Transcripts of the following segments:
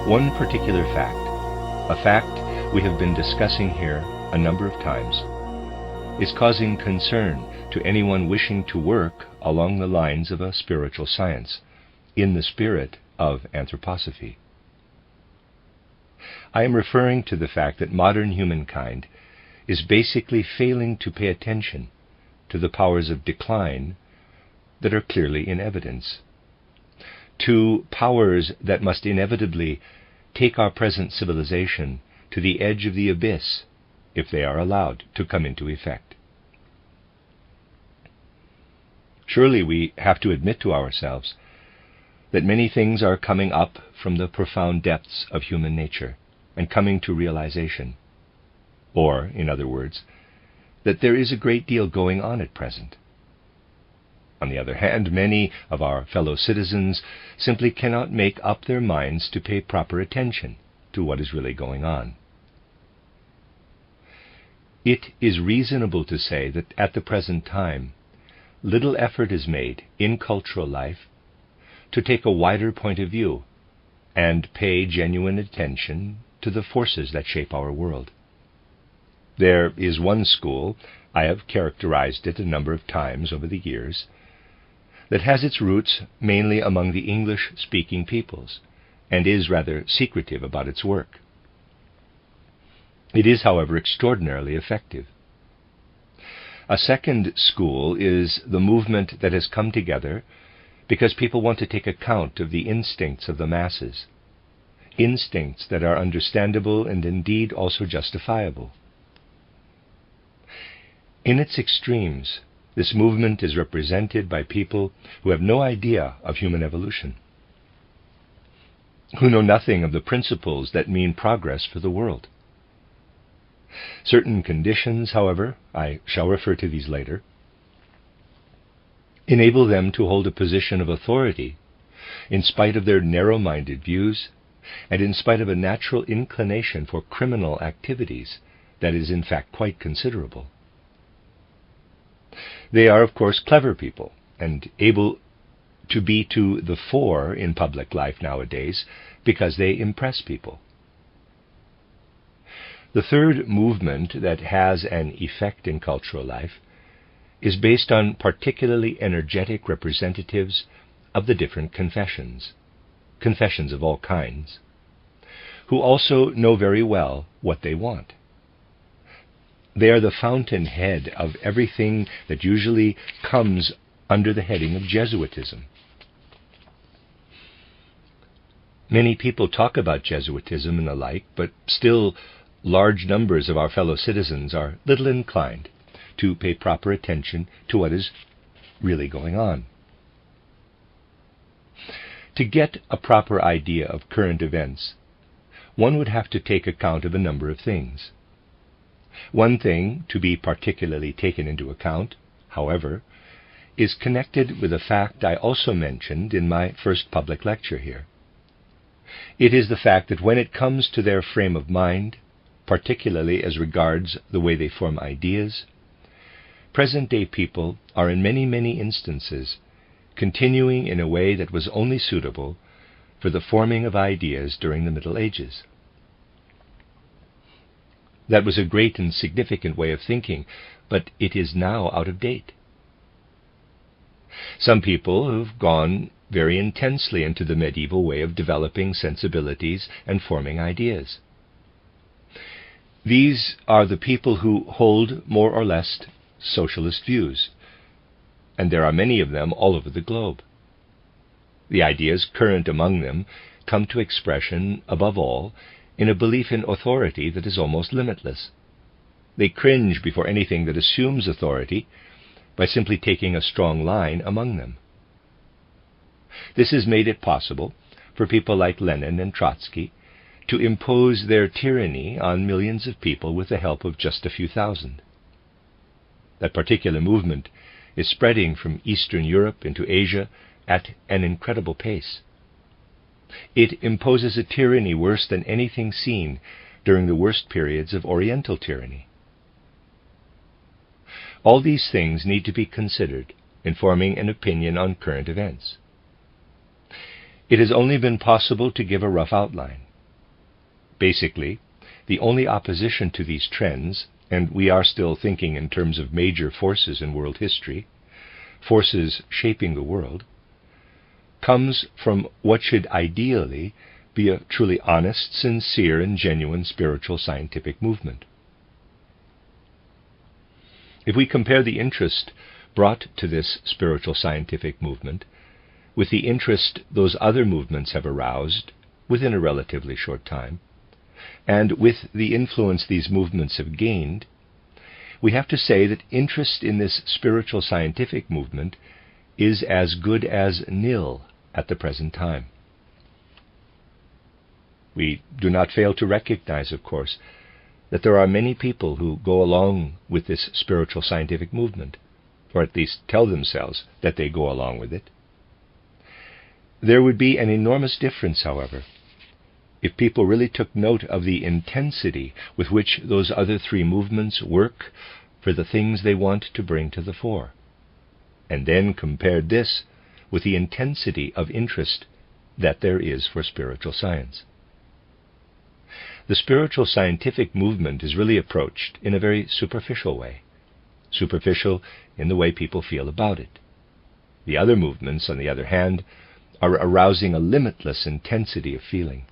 One particular fact, a fact we have been discussing here a number of times, is causing concern to anyone wishing to work along the lines of a spiritual science, in the spirit of anthroposophy. I am referring to the fact that modern humankind is basically failing to pay attention to the powers of decline that are clearly in evidence, to powers that must inevitably take our present civilization to the edge of the abyss if they are allowed to come into effect. Surely we have to admit to ourselves that many things are coming up from the profound depths of human nature and coming to realization, or, in other words, that there is a great deal going on at present. On the other hand, many of our fellow citizens simply cannot make up their minds to pay proper attention to what is really going on. It is reasonable to say that at the present time, little effort is made in cultural life to take a wider point of view and pay genuine attention to the forces that shape our world. There is one school, I have characterized it a number of times over the years, that has its roots mainly among the English-speaking peoples, and is rather secretive about its work. It is, however, extraordinarily effective. A second school is the movement that has come together because people want to take account of the instincts of the masses, instincts that are understandable and indeed also justifiable. In its extremes, this movement is represented by people who have no idea of human evolution, who know nothing of the principles that mean progress for the world. Certain conditions, however, I shall refer to these later, enable them to hold a position of authority in spite of their narrow-minded views and in spite of a natural inclination for criminal activities that is in fact quite considerable. They are, of course, clever people and able to be to the fore in public life nowadays because they impress people. The third movement that has an effect in cultural life is based on particularly energetic representatives of the different confessions of all kinds, who also know very well what they want. They are the fountainhead of everything that usually comes under the heading of Jesuitism. Many people talk about Jesuitism and the like, but still large numbers of our fellow citizens are little inclined to pay proper attention to what is really going on. To get a proper idea of current events, one would have to take account of a number of things. One thing to be particularly taken into account, however, is connected with a fact I also mentioned in my first public lecture here. It is the fact that when it comes to their frame of mind, particularly as regards the way they form ideas, present-day people are in many, many instances continuing in a way that was only suitable for the forming of ideas during the Middle Ages. That was a great and significant way of thinking, but it is now out of date. Some people have gone very intensely into the medieval way of developing sensibilities and forming ideas. These are the people who hold more or less socialist views, and there are many of them all over the globe. The ideas current among them come to expression, above all, in a belief in authority that is almost limitless. They cringe before anything that assumes authority by simply taking a strong line among them. This has made it possible for people like Lenin and Trotsky to impose their tyranny on millions of people with the help of just a few thousand. That particular movement is spreading from Eastern Europe into Asia at an incredible pace. It imposes a tyranny worse than anything seen during the worst periods of Oriental tyranny. All these things need to be considered in forming an opinion on current events. It has only been possible to give a rough outline, Basically, the only opposition to these trends, and we are still thinking in terms of major forces in world history, forces shaping the world, comes from what should ideally be a truly honest, sincere, and genuine spiritual scientific movement. If we compare the interest brought to this spiritual scientific movement with the interest those other movements have aroused within a relatively short time, and with the influence these movements have gained, we have to say that interest in this spiritual scientific movement is as good as nil at the present time. We do not fail to recognize, of course, that there are many people who go along with this spiritual scientific movement, or at least tell themselves that they go along with it. There would be an enormous difference, however, if people really took note of the intensity with which those other three movements work for the things they want to bring to the fore, and then compared this with the intensity of interest that there is for spiritual science. The spiritual scientific movement is really approached in a very superficial way, superficial in the way people feel about it. The other movements, on the other hand, are arousing a limitless intensity of feeling.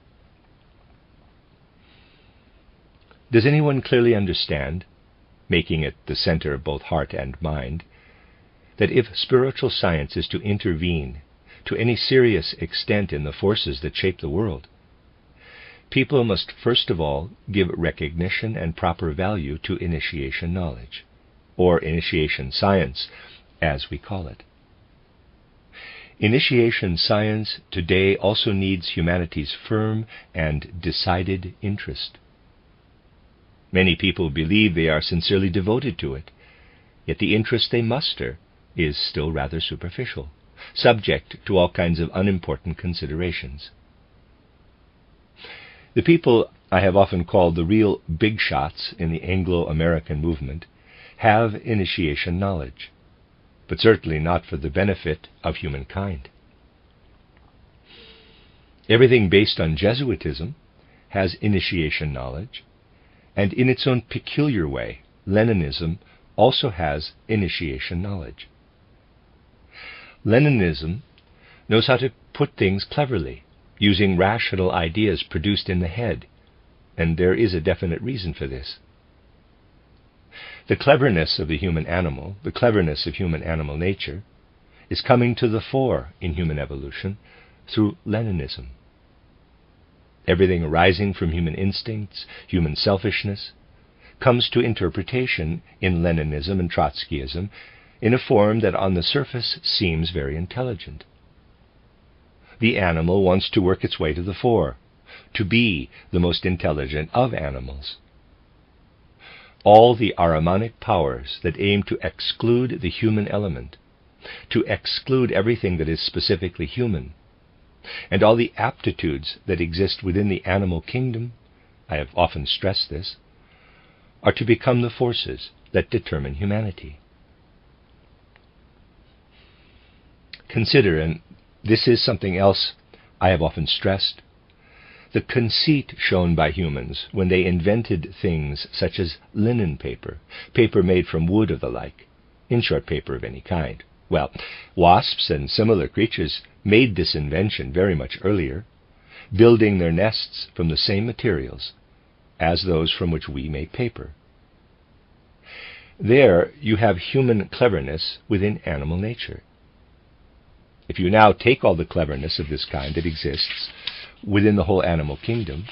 Does anyone clearly understand, making it the center of both heart and mind, that if spiritual science is to intervene to any serious extent in the forces that shape the world, people must first of all give recognition and proper value to initiation knowledge, or initiation science, as we call it. Initiation science today also needs humanity's firm and decided interest. Many people believe they are sincerely devoted to it, yet the interest they muster is still rather superficial, subject to all kinds of unimportant considerations. The people I have often called the real big shots in the Anglo-American movement have initiation knowledge, but certainly not for the benefit of humankind. Everything based on Jesuitism has initiation knowledge, and in its own peculiar way, Leninism also has initiation knowledge. Leninism knows how to put things cleverly, using rational ideas produced in the head, and there is a definite reason for this. The cleverness of the human animal, the cleverness of human animal nature, is coming to the fore in human evolution through Leninism. Everything arising from human instincts, human selfishness, comes to interpretation in Leninism and Trotskyism in a form that on the surface seems very intelligent. The animal wants to work its way to the fore, to be the most intelligent of animals. All the Ahrimanic powers that aim to exclude the human element, to exclude everything that is specifically human, and all the aptitudes that exist within the animal kingdom, I have often stressed this, are to become the forces that determine humanity. Consider, and this is something else I have often stressed, the conceit shown by humans when they invented things such as linen paper, paper made from wood or the like, in short, paper of any kind. Well, wasps and similar creatures made this invention very much earlier, building their nests from the same materials as those from which we make paper. There you have human cleverness within animal nature. If you now take all the cleverness of this kind that exists within the whole animal kingdom,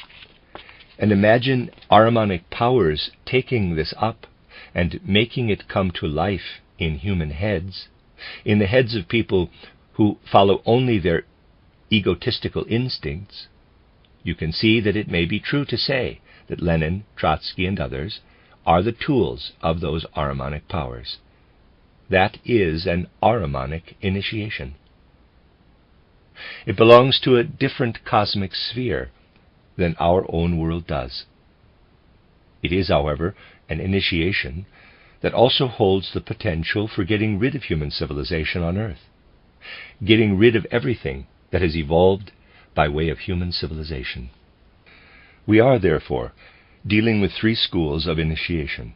and imagine Ahrimanic powers taking this up and making it come to life in human heads, in the heads of people who follow only their egotistical instincts, you can see that it may be true to say that Lenin, Trotsky, and others are the tools of those Ahrimanic powers. That is an Ahrimanic initiation. It belongs to a different cosmic sphere than our own world does. It is, however, an initiation that also holds the potential for getting rid of human civilization on Earth, getting rid of everything that has evolved by way of human civilization. We are, therefore, dealing with three schools of initiation.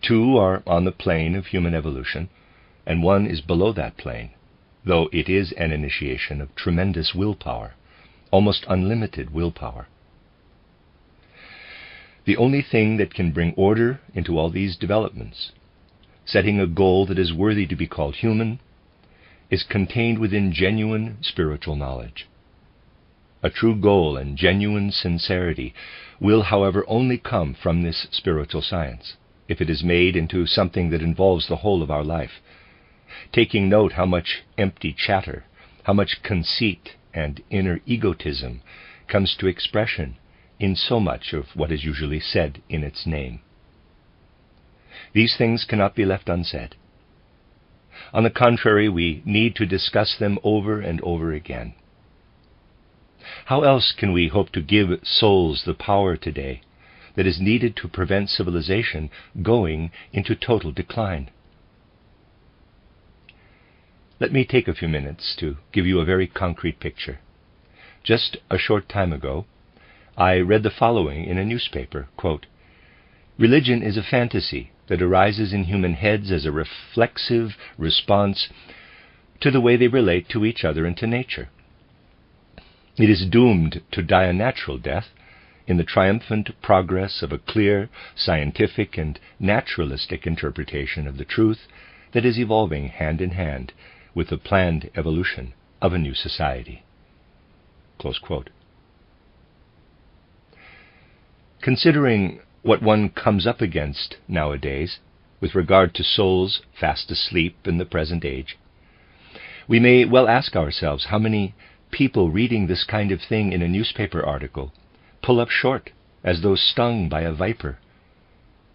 Two are on the plane of human evolution, and one is below that plane, though it is an initiation of tremendous willpower, almost unlimited willpower. The only thing that can bring order into all these developments, setting a goal that is worthy to be called human, is contained within genuine spiritual knowledge. A true goal and genuine sincerity will, however, only come from this spiritual science, if it is made into something that involves the whole of our life, taking note how much empty chatter, how much conceit and inner egotism comes to expression in so much of what is usually said in its name. These things cannot be left unsaid. On the contrary, we need to discuss them over and over again. How else can we hope to give souls the power today that is needed to prevent civilization going into total decline? Let me take a few minutes to give you a very concrete picture. Just a short time ago, I read the following in a newspaper, quote, "Religion is a fantasy that arises in human heads as a reflexive response to the way they relate to each other and to nature. It is doomed to die a natural death in the triumphant progress of a clear, scientific, and naturalistic interpretation of the truth that is evolving hand in hand with the planned evolution of a new society." Close quote. Considering what one comes up against nowadays with regard to souls fast asleep in the present age, we may well ask ourselves how many people reading this kind of thing in a newspaper article pull up short as though stung by a viper,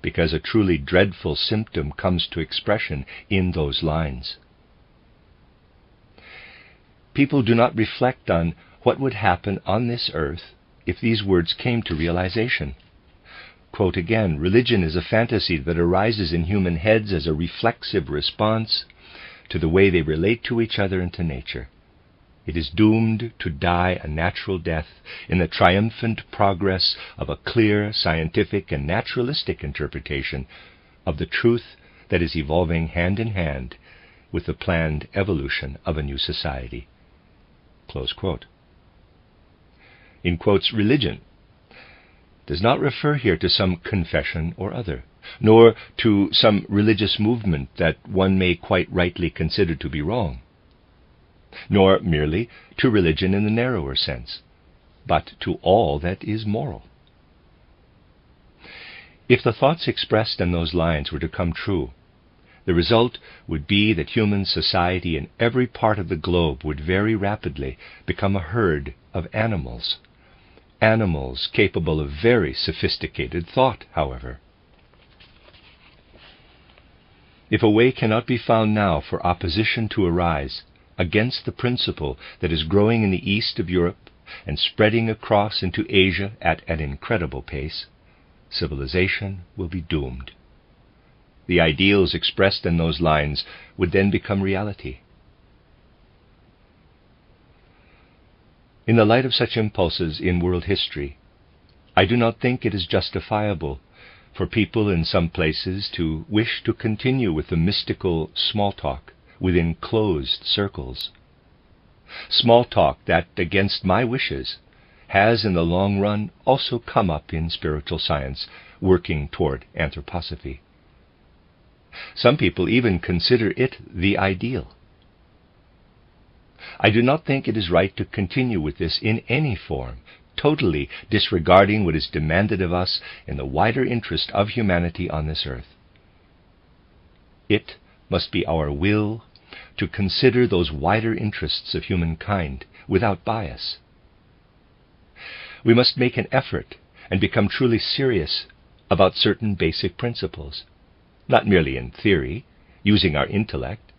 because a truly dreadful symptom comes to expression in those lines. People do not reflect on what would happen on this earth if these words came to realization. Quote again, "Religion is a fantasy that arises in human heads as a reflexive response to the way they relate to each other and to nature. It is doomed to die a natural death in the triumphant progress of a clear, scientific, and naturalistic interpretation of the truth that is evolving hand in hand with the planned evolution of a new society." Close quote. In quotes, religion does not refer here to some confession or other, nor to some religious movement that one may quite rightly consider to be wrong, nor merely to religion in the narrower sense, but to all that is moral. If the thoughts expressed in those lines were to come true, the result would be that human society in every part of the globe would very rapidly become a herd of animals capable of very sophisticated thought, however. If a way cannot be found now for opposition to arise against the principle that is growing in the east of Europe and spreading across into Asia at an incredible pace, civilization will be doomed. The ideals expressed in those lines would then become reality. In the light of such impulses in world history, I do not think it is justifiable for people in some places to wish to continue with the mystical small talk within closed circles. Small talk that, against my wishes, has in the long run also come up in spiritual science working toward anthroposophy. Some people even consider it the ideal. I do not think it is right to continue with this in any form, totally disregarding what is demanded of us in the wider interest of humanity on this earth. It must be our will to consider those wider interests of humankind without bias. We must make an effort and become truly serious about certain basic principles, not merely in theory, using our intellect,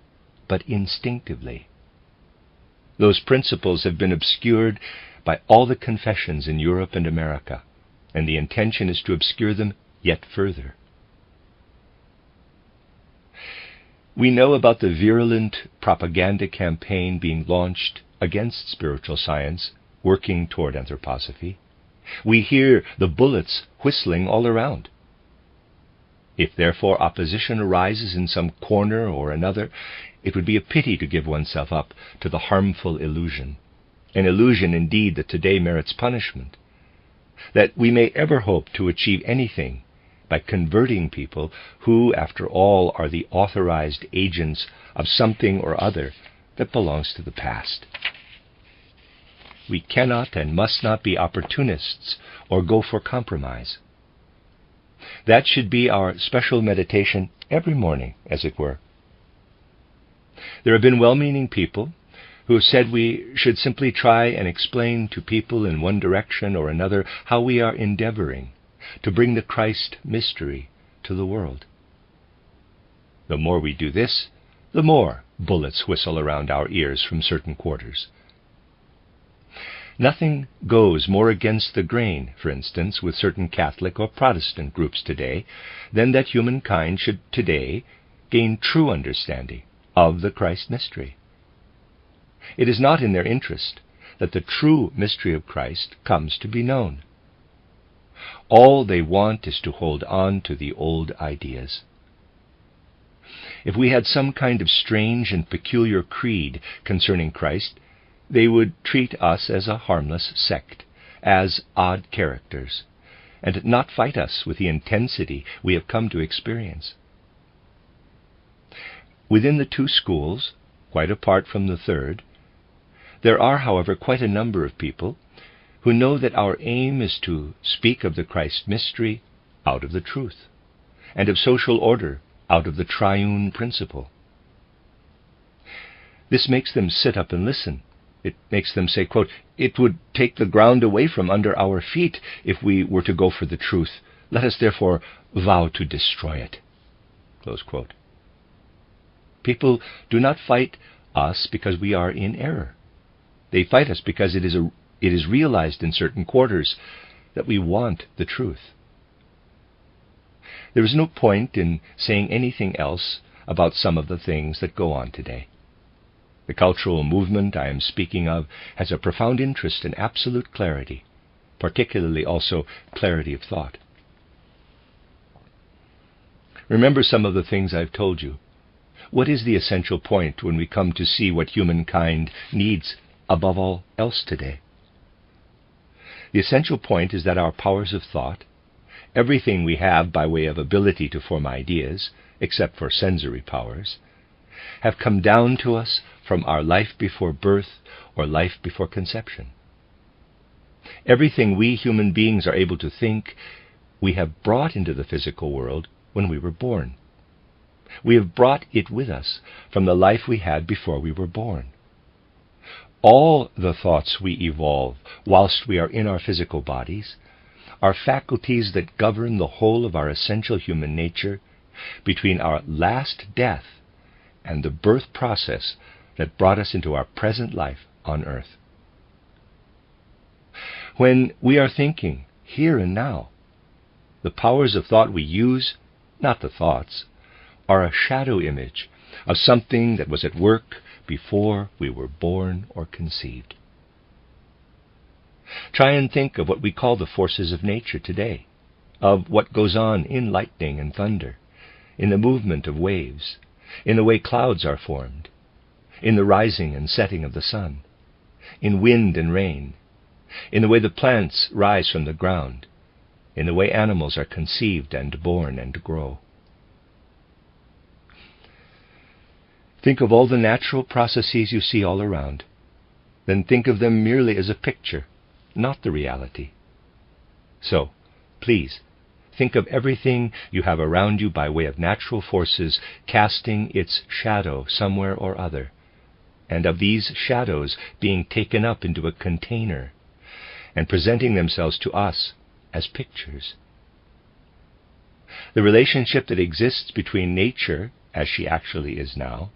but instinctively. Those principles have been obscured by all the confessions in Europe and America, and the intention is to obscure them yet further. We know about the virulent propaganda campaign being launched against spiritual science working toward anthroposophy, We hear the bullets whistling all around. If therefore opposition arises in some corner or another, it would be a pity to give oneself up to the harmful illusion, an illusion indeed that today merits punishment, that we may ever hope to achieve anything by converting people who, after all, are the authorized agents of something or other that belongs to the past. We cannot and must not be opportunists or go for compromise. That should be our special meditation every morning, as it were. There have been well-meaning people who have said we should simply try and explain to people in one direction or another how we are endeavoring to bring the Christ mystery to the world. The more we do this, the more bullets whistle around our ears from certain quarters. Nothing goes more against the grain, for instance, with certain Catholic or Protestant groups today, than that humankind should today gain true understanding of the Christ mystery. It is not in their interest that the true mystery of Christ comes to be known. All they want is to hold on to the old ideas. If we had some kind of strange and peculiar creed concerning Christ, they would treat us as a harmless sect, as odd characters, and not fight us with the intensity we have come to experience. Within the two schools, quite apart from the third, there are, however, quite a number of people who know that our aim is to speak of the Christ mystery out of the truth, and of social order out of the triune principle. This makes them sit up and listen. It makes them say, quote, "It would take the ground away from under our feet if we were to go for the truth. Let us therefore vow to destroy it." Close quote. People do not fight us because we are in error. They fight us because it is realized in certain quarters that we want the truth. There is no point in saying anything else about some of the things that go on today. The cultural movement I am speaking of has a profound interest in absolute clarity, particularly also clarity of thought. Remember some of the things I've told you. What is the essential point when we come to see what humankind needs above all else today? The essential point is that our powers of thought, everything we have by way of ability to form ideas, except for sensory powers, have come down to us from our life before birth or life before conception. Everything we human beings are able to think, we have brought into the physical world when we were born. We have brought it with us from the life we had before we were born. All the thoughts we evolve whilst we are in our physical bodies are faculties that govern the whole of our essential human nature between our last death and the birth process that brought us into our present life on earth. When we are thinking here and now, the powers of thought we use, not the thoughts, are a shadow image of something that was at work before we were born or conceived. Try and think of what we call the forces of nature today, of what goes on in lightning and thunder, in the movement of waves, in the way clouds are formed, in the rising and setting of the sun, in wind and rain, in the way the plants rise from the ground, in the way animals are conceived and born and grow. Think of all the natural processes you see all around. Then think of them merely as a picture, not the reality. So, please, think of everything you have around you by way of natural forces casting its shadow somewhere or other, and of these shadows being taken up into a container and presenting themselves to us as pictures. The relationship that exists between nature, as she actually is now,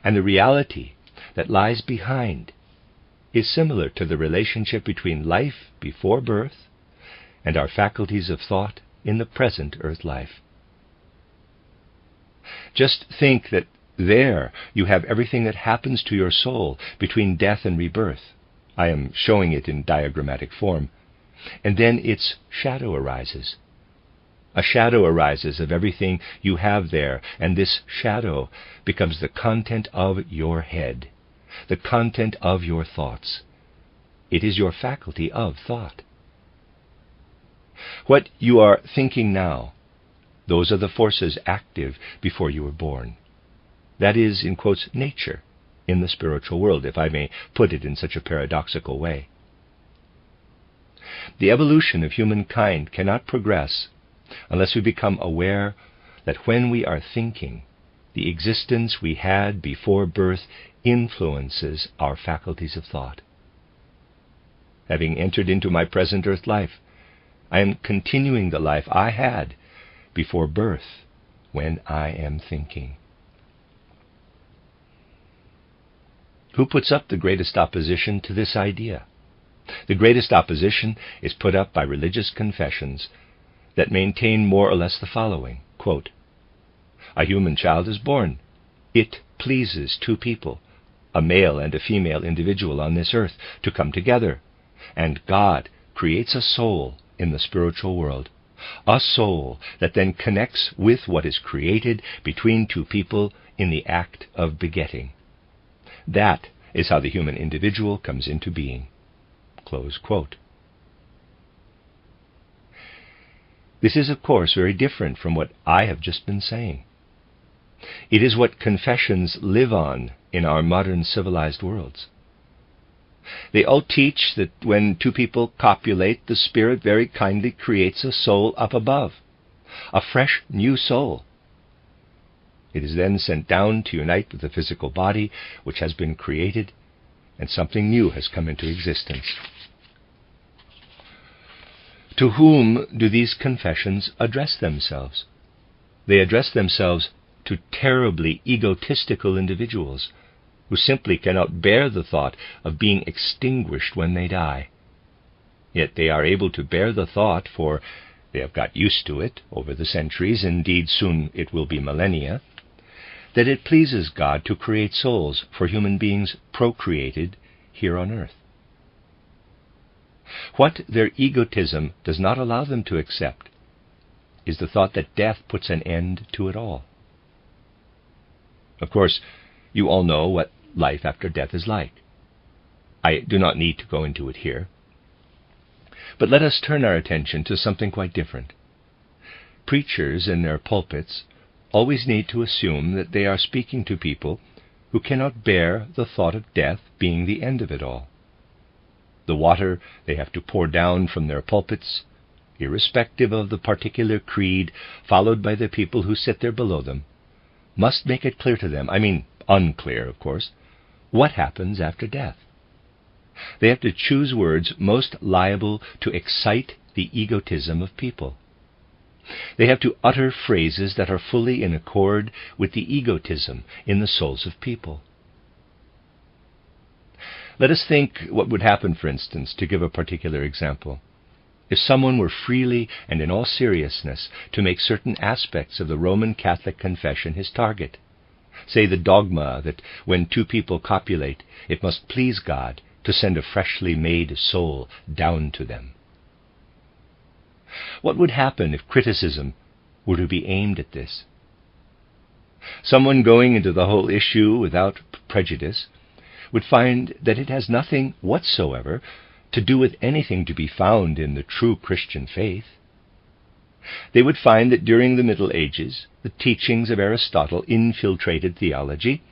and the reality that lies behind is similar to the relationship between life before birth and our faculties of thought in the present earth life. Just think that there you have everything that happens to your soul between death and rebirth. I am showing it in diagrammatic form. and then its shadow arises. A shadow arises of everything you have there, and this shadow becomes the content of your head, the content of your thoughts. It is your faculty of thought. What you are thinking now, those are the forces active before you were born. That is, in quotes, nature in the spiritual world, if I may put it in such a paradoxical way. The evolution of humankind cannot progress unless we become aware that when we are thinking, the existence we had before birth influences our faculties of thought. Having entered into my present earth life, I am continuing the life I had before birth when I am thinking. Who puts up the greatest opposition to this idea? The greatest opposition is put up by religious confessions that maintain more or less the following, quote, "A human child is born. It pleases two people, a male and a female individual on this earth, to come together, and God creates a soul in the spiritual world, a soul that then connects with what is created between two people in the act of begetting. That is how the human individual comes into being." Close quote. This is, of course, very different from what I have just been saying. It is what confessions live on in our modern civilized worlds. They all teach that when two people copulate, the Spirit very kindly creates a soul up above, a fresh new soul. It is then sent down to unite with the physical body which has been created, and something new has come into existence. To whom do these confessions address themselves? They address themselves to terribly egotistical individuals who simply cannot bear the thought of being extinguished when they die. Yet they are able to bear the thought, for they have got used to it over the centuries, indeed soon it will be millennia, that it pleases God to create souls for human beings procreated here on earth. What their egotism does not allow them to accept is the thought that death puts an end to it all. Of course, you all know what life after death is like. I do not need to go into it here. But let us turn our attention to something quite different. Preachers in their pulpits always need to assume that they are speaking to people who cannot bear the thought of death being the end of it all. The water they have to pour down from their pulpits, irrespective of the particular creed followed by the people who sit there below them, must make it clear to them, unclear, of course, what happens after death. They have to choose words most liable to excite the egotism of people. They have to utter phrases that are fully in accord with the egotism in the souls of people. Let us think what would happen, for instance, to give a particular example, if someone were freely and in all seriousness to make certain aspects of the Roman Catholic confession his target. Say the dogma that when two people copulate, it must please God to send a freshly made soul down to them. What would happen if criticism were to be aimed at this? Someone going into the whole issue without prejudice would find that it has nothing whatsoever to do with anything to be found in the true Christian faith. They would find that during the Middle Ages, the teachings of Aristotle infiltrated theology,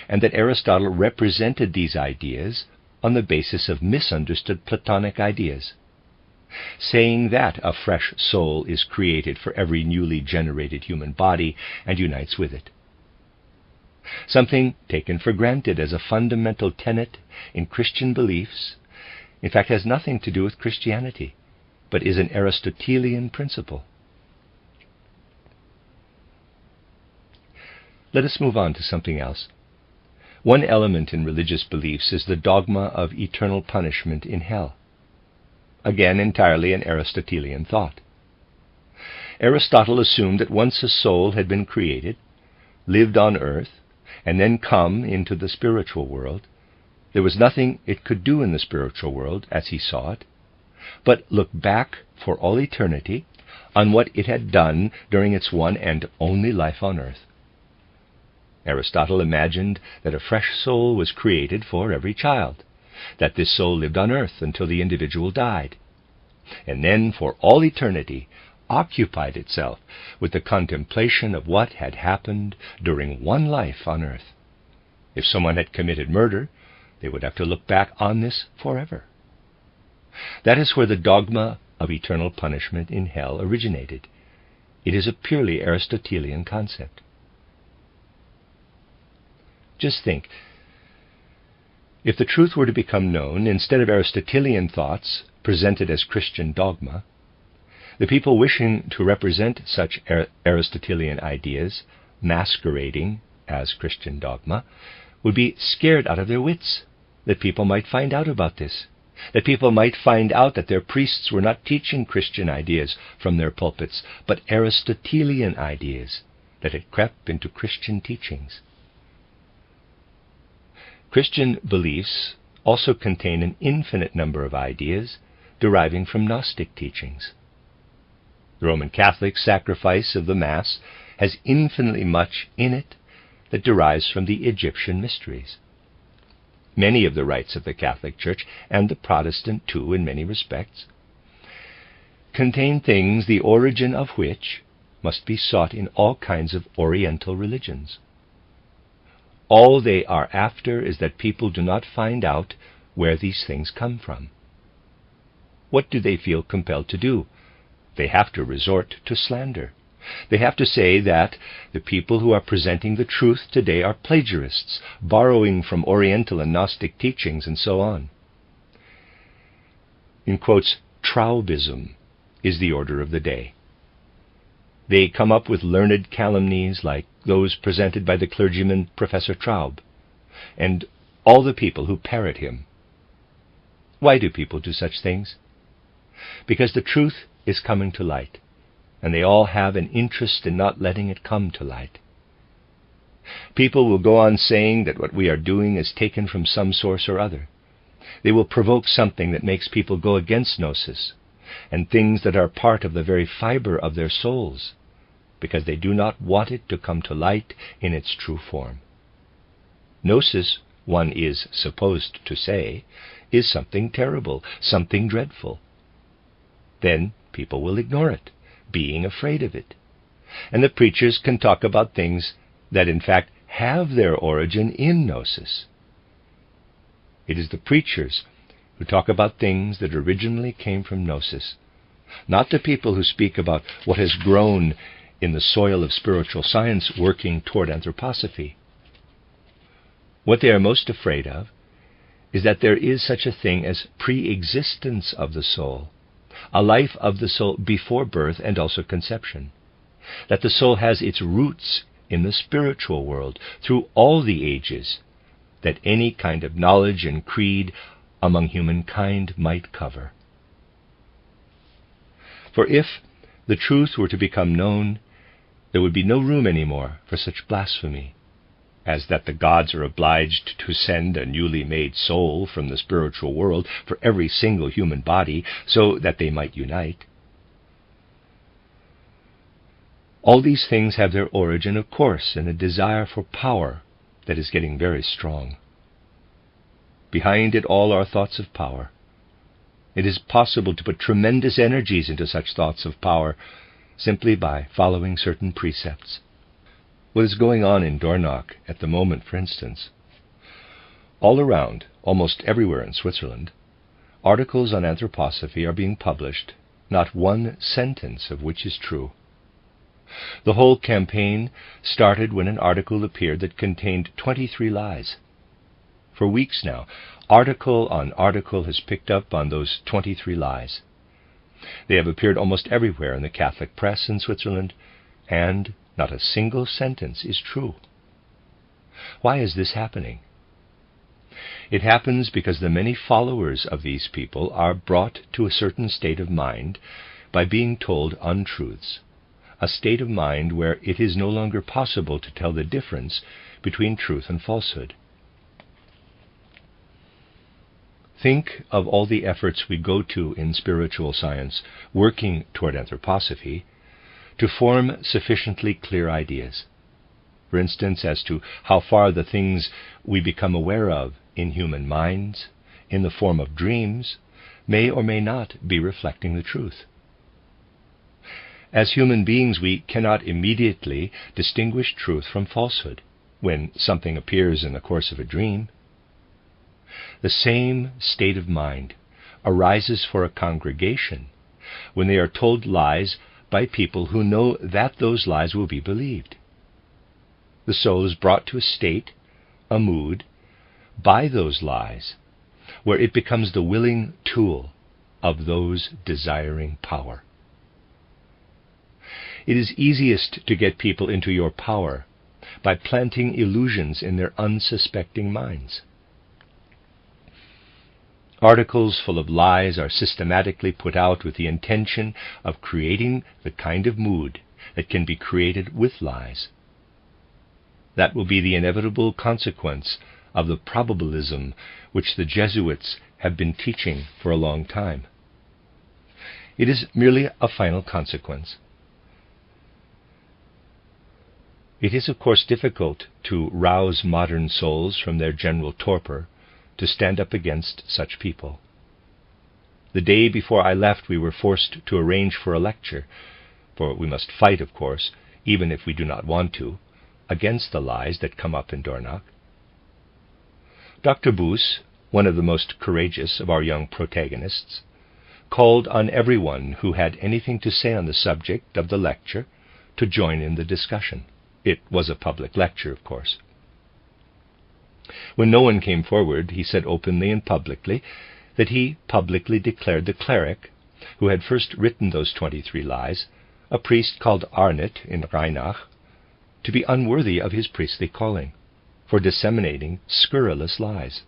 and that Aristotle represented these ideas on the basis of misunderstood Platonic ideas, saying that a fresh soul is created for every newly generated human body and unites with it. Something taken for granted as a fundamental tenet in Christian beliefs, in fact, has nothing to do with Christianity, but is an Aristotelian principle. Let us move on to something else. One element in religious beliefs is the dogma of eternal punishment in hell. Again, entirely an Aristotelian thought. Aristotle assumed that once a soul had been created, lived on earth, and then come into the spiritual world, there was nothing it could do in the spiritual world, as he saw it, but look back for all eternity on what it had done during its one and only life on earth. Aristotle imagined that a fresh soul was created for every child, that this soul lived on earth until the individual died, and then for all eternity occupied itself with the contemplation of what had happened during one life on earth. If someone had committed murder, they would have to look back on this forever. That is where the dogma of eternal punishment in hell originated. It is a purely Aristotelian concept. Just think, if the truth were to become known, instead of Aristotelian thoughts presented as Christian dogma, the people wishing to represent such Aristotelian ideas, masquerading as Christian dogma, would be scared out of their wits that people might find out about this, that people might find out that their priests were not teaching Christian ideas from their pulpits, but Aristotelian ideas that had crept into Christian teachings. Christian beliefs also contain an infinite number of ideas deriving from Gnostic teachings. The Roman Catholic sacrifice of the Mass has infinitely much in it that derives from the Egyptian mysteries. Many of the rites of the Catholic Church, and the Protestant too in many respects, contain things the origin of which must be sought in all kinds of Oriental religions. All they are after is that people do not find out where these things come from. What do they feel compelled to do? They have to resort to slander. They have to say that the people who are presenting the truth today are plagiarists, borrowing from Oriental and Gnostic teachings, and so on. In quotes, Traubism is the order of the day. They come up with learned calumnies like those presented by the clergyman Professor Traub, and all the people who parrot him. Why do people do such things? Because the truth is coming to light, and they all have an interest in not letting it come to light. People will go on saying that what we are doing is taken from some source or other. They will provoke something that makes people go against gnosis, and things that are part of the very fiber of their souls, because they do not want it to come to light in its true form. Gnosis, one is supposed to say, is something terrible, something dreadful. Then people will ignore it, being afraid of it. And the preachers can talk about things that in fact have their origin in gnosis. It is the preachers who talk about things that originally came from gnosis, not the people who speak about what has grown in the soil of spiritual science working toward anthroposophy. What they are most afraid of is that there is such a thing as pre-existence of the soul, a life of the soul before birth and also conception, that the soul has its roots in the spiritual world through all the ages that any kind of knowledge and creed among humankind might cover. For if the truth were to become known, there would be no room anymore for such blasphemy as that the gods are obliged to send a newly made soul from the spiritual world for every single human body so that they might unite. All these things have their origin, of course, in a desire for power that is getting very strong. Behind it all are thoughts of power. It is possible to put tremendous energies into such thoughts of power simply by following certain precepts. What is going on in Dornach at the moment, for instance? All around, almost everywhere in Switzerland, articles on anthroposophy are being published, not one sentence of which is true. The whole campaign started when an article appeared that contained 23 lies. For weeks now, article on article has picked up on those 23 lies. They have appeared almost everywhere in the Catholic press in Switzerland, and not a single sentence is true. Why is this happening? It happens because the many followers of these people are brought to a certain state of mind by being told untruths, a state of mind where it is no longer possible to tell the difference between truth and falsehood. Think of all the efforts we go to in spiritual science, working toward anthroposophy, to form sufficiently clear ideas. For instance, as to how far the things we become aware of in human minds, in the form of dreams, may or may not be reflecting the truth. As human beings, we cannot immediately distinguish truth from falsehood when something appears in the course of a dream. The same state of mind arises for a congregation when they are told lies by people who know that those lies will be believed. The soul is brought to a state, a mood, by those lies, where it becomes the willing tool of those desiring power. It is easiest to get people into your power by planting illusions in their unsuspecting minds. Articles full of lies are systematically put out with the intention of creating the kind of mood that can be created with lies. That will be the inevitable consequence of the probabilism which the Jesuits have been teaching for a long time. It is merely a final consequence. It is, of course, difficult to rouse modern souls from their general torpor to stand up against such people. The day before I left, we were forced to arrange for a lecture, for we must fight, of course, even if we do not want to, against the lies that come up in Dornach. Dr. Boos, one of the most courageous of our young protagonists, called on everyone who had anything to say on the subject of the lecture to join in the discussion. It was a public lecture, of course. When no one came forward, he said openly and publicly that he publicly declared the cleric, who had first written those 23 lies, a priest called Arnett in Rheinach, to be unworthy of his priestly calling, for disseminating scurrilous lies.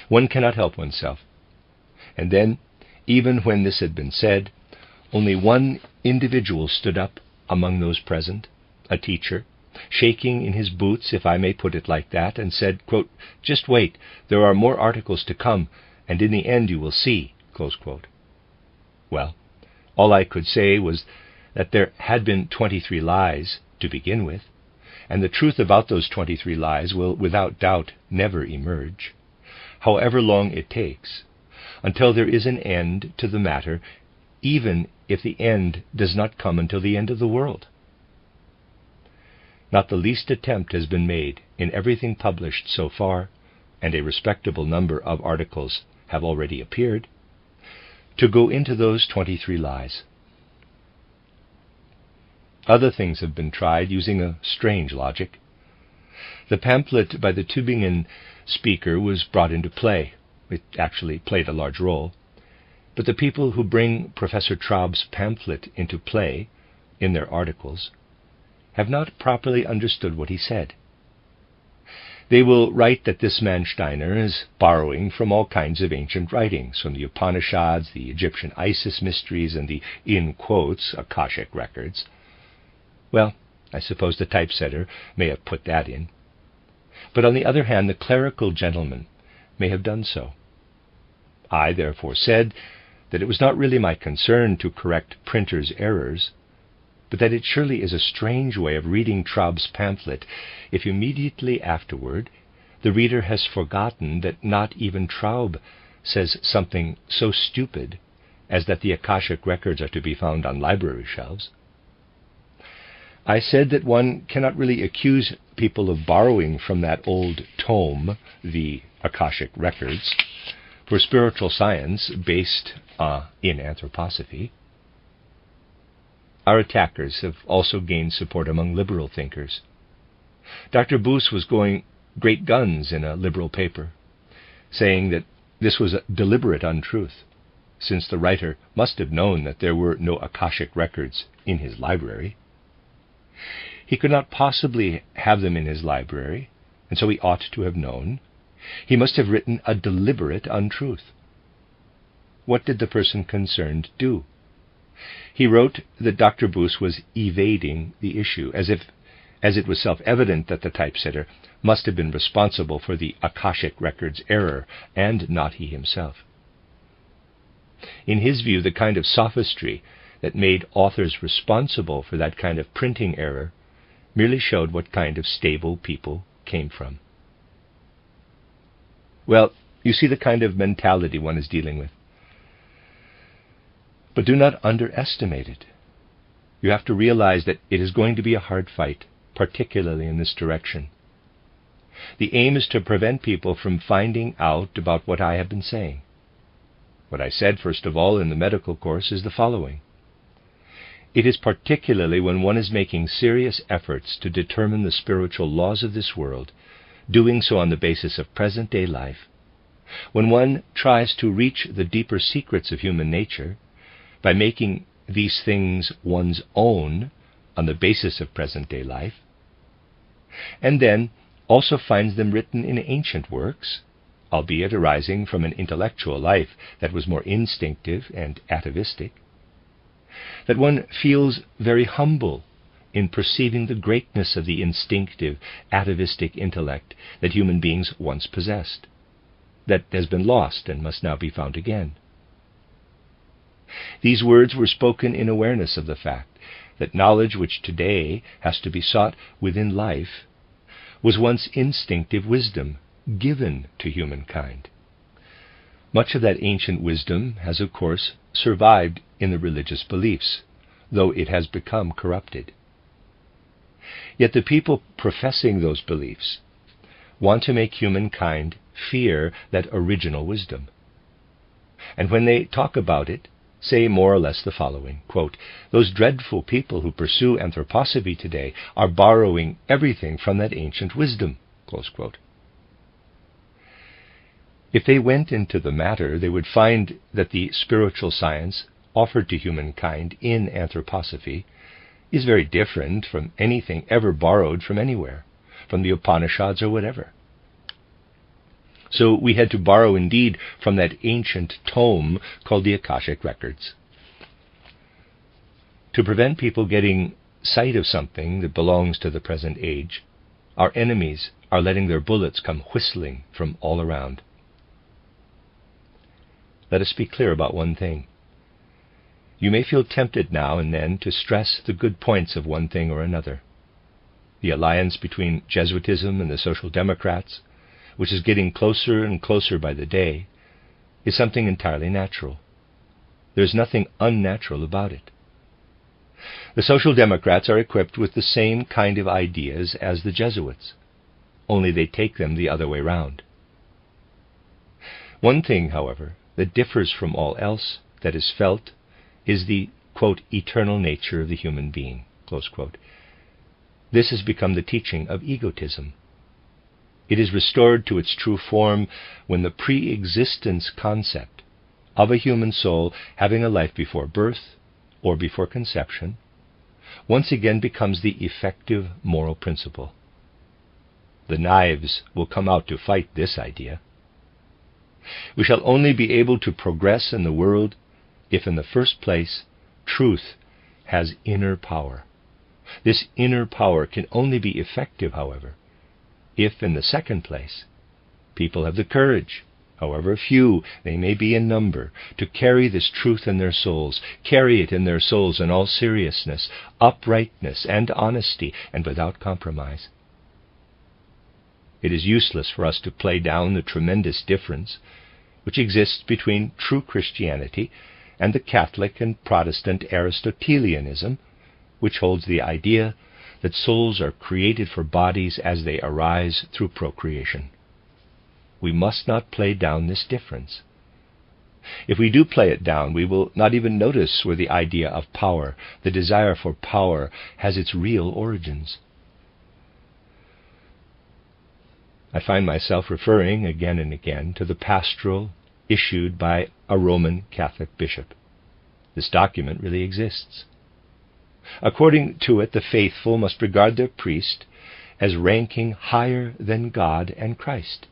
One cannot help oneself. And then, even when this had been said, only one individual stood up among those present, a teacher, shaking in his boots, if I may put it like that, and said, quote, "Just wait, there are more articles to come, and in the end you will see," close quote. Well, all I could say was that there had been 23 lies to begin with, and the truth about those 23 lies will without doubt never emerge, however long it takes, until there is an end to the matter, even if the end does not come until the end of the world. Not the least attempt has been made in everything published so far, and a respectable number of articles have already appeared, to go into those 23 lies. Other things have been tried using a strange logic. The pamphlet by the Tübingen speaker was brought into play. It actually played a large role. But the people who bring Professor Traub's pamphlet into play in their articles have not properly understood what he said. They will write that this man Steiner is borrowing from all kinds of ancient writings, from the Upanishads, the Egyptian Isis mysteries, and the, in quotes, Akashic records. Well, I suppose the typesetter may have put that in. But on the other hand, the clerical gentleman may have done so. I therefore said that it was not really my concern to correct printers' errors, but that it surely is a strange way of reading Traub's pamphlet if immediately afterward the reader has forgotten that not even Traub says something so stupid as that the Akashic records are to be found on library shelves. I said that one cannot really accuse people of borrowing from that old tome, the Akashic records, for spiritual science based in anthroposophy. Our attackers have also gained support among liberal thinkers. Dr. Boos was going great guns in a liberal paper, saying that this was a deliberate untruth, since the writer must have known that there were no Akashic records in his library. He could not possibly have them in his library, and so he ought to have known. He must have written a deliberate untruth. What did the person concerned do? He wrote that Dr. Boos was evading the issue, as if as it was self-evident that the typesetter must have been responsible for the Akashic record's error, and not he himself. In his view, the kind of sophistry that made authors responsible for that kind of printing error merely showed what kind of stable people came from. Well, you see the kind of mentality one is dealing with. But do not underestimate it. You have to realize that it is going to be a hard fight, particularly in this direction. The aim is to prevent people from finding out about what I have been saying. What I said, first of all, in the medical course is the following. It is particularly when one is making serious efforts to determine the spiritual laws of this world, doing so on the basis of present-day life, when one tries to reach the deeper secrets of human nature by making these things one's own on the basis of present-day life, and then also finds them written in ancient works, albeit arising from an intellectual life that was more instinctive and atavistic, that one feels very humble in perceiving the greatness of the instinctive, atavistic intellect that human beings once possessed, that has been lost and must now be found again. These words were spoken in awareness of the fact that knowledge which today has to be sought within life was once instinctive wisdom given to humankind. Much of that ancient wisdom has, of course, survived in the religious beliefs, though it has become corrupted. Yet the people professing those beliefs want to make humankind fear that original wisdom. And when they talk about it, say more or less the following, quote, "Those dreadful people who pursue anthroposophy today are borrowing everything from that ancient wisdom," close quote. If they went into the matter, they would find that the spiritual science offered to humankind in anthroposophy is very different from anything ever borrowed from anywhere, from the Upanishads or whatever. So we had to borrow indeed from that ancient tome called the Akashic Records. To prevent people getting sight of something that belongs to the present age, our enemies are letting their bullets come whistling from all around. Let us be clear about one thing. You may feel tempted now and then to stress the good points of one thing or another. The alliance between Jesuitism and the Social Democrats, which is getting closer and closer by the day, is something entirely natural. There is nothing unnatural about it. The Social Democrats are equipped with the same kind of ideas as the Jesuits, only they take them the other way round. One thing, however, that differs from all else that is felt is the, quote, eternal nature of the human being, close quote. This has become the teaching of egotism. It is restored to its true form when the pre-existence concept of a human soul having a life before birth or before conception once again becomes the effective moral principle. The knives will come out to fight this idea. We shall only be able to progress in the world if, in the first place, truth has inner power. This inner power can only be effective, however, if, in the second place, people have the courage, however few they may be in number, to carry this truth in their souls, carry it in their souls in all seriousness, uprightness, and honesty, and without compromise. It is useless for us to play down the tremendous difference which exists between true Christianity and the Catholic and Protestant Aristotelianism, which holds the idea that souls are created for bodies as they arise through procreation. We must not play down this difference. If we do play it down, we will not even notice where the idea of power, the desire for power, has its real origins. I find myself referring again and again to the pastoral issued by a Roman Catholic bishop. This document really exists. According to it, the faithful must regard their priest as ranking higher than God and Christ.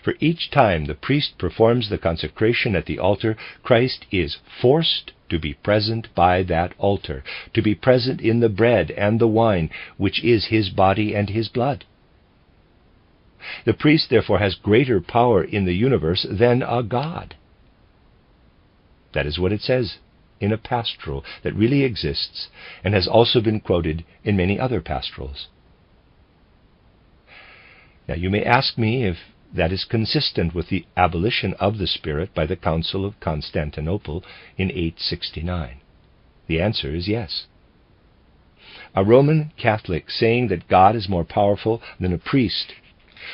For each time the priest performs the consecration at the altar, Christ is forced to be present by that altar, to be present in the bread and the wine, which is his body and his blood. The priest therefore has greater power in the universe than a god. That is what it says in a pastoral that really exists and has also been quoted in many other pastorals. Now you may ask me if that is consistent with the abolition of the Spirit by the Council of Constantinople in 869. The answer is yes. A Roman Catholic saying that God is more powerful than a priest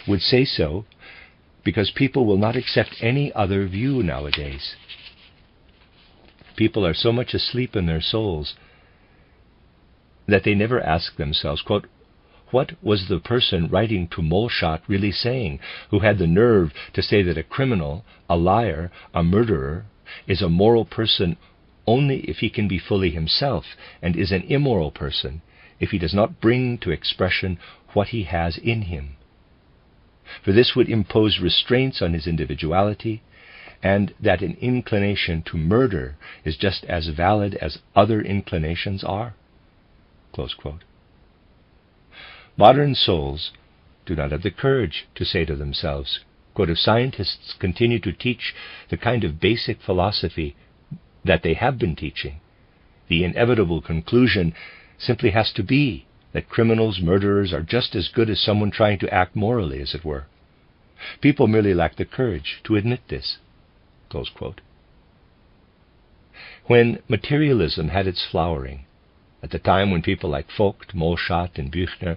would say so because people will not accept any other view nowadays. People are so much asleep in their souls that they never ask themselves, quote, what was the person writing to Molschat really saying, who had the nerve to say that a criminal, a liar, a murderer is a moral person only if he can be fully himself, and is an immoral person if he does not bring to expression what he has in him? For this would impose restraints on his individuality, and that an inclination to murder is just as valid as other inclinations are. Close quote. Modern souls do not have the courage to say to themselves, quote, if scientists continue to teach the kind of basic philosophy that they have been teaching, the inevitable conclusion simply has to be that criminals, murderers are just as good as someone trying to act morally, as it were. People merely lack the courage to admit this. Close quote. When materialism had its flowering, at the time when people like Vogt, Molschat, and Büchner,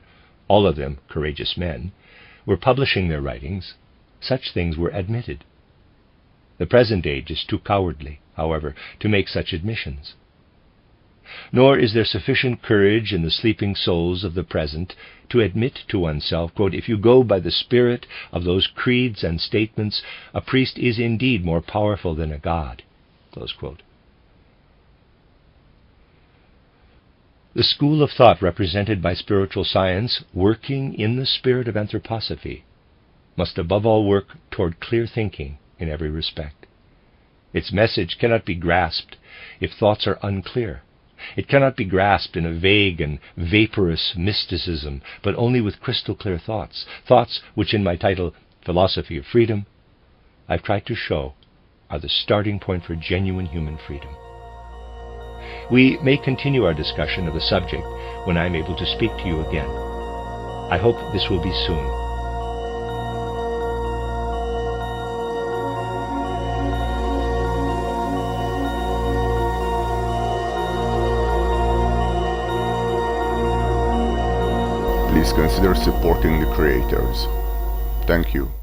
all of them courageous men, were publishing their writings, such things were admitted. The present age is too cowardly, however, to make such admissions. Nor is there sufficient courage in the sleeping souls of the present to admit to oneself, quote, if you go by the spirit of those creeds and statements, a priest is indeed more powerful than a god. Close quote. The school of thought represented by spiritual science, working in the spirit of anthroposophy, must above all work toward clear thinking in every respect. Its message cannot be grasped if thoughts are unclear. It cannot be grasped in a vague and vaporous mysticism, but only with crystal clear thoughts, thoughts which in my title, Philosophy of Freedom, I've tried to show are the starting point for genuine human freedom. We may continue our discussion of the subject when I am able to speak to you again. I hope this will be soon. Please consider supporting the creators. Thank you.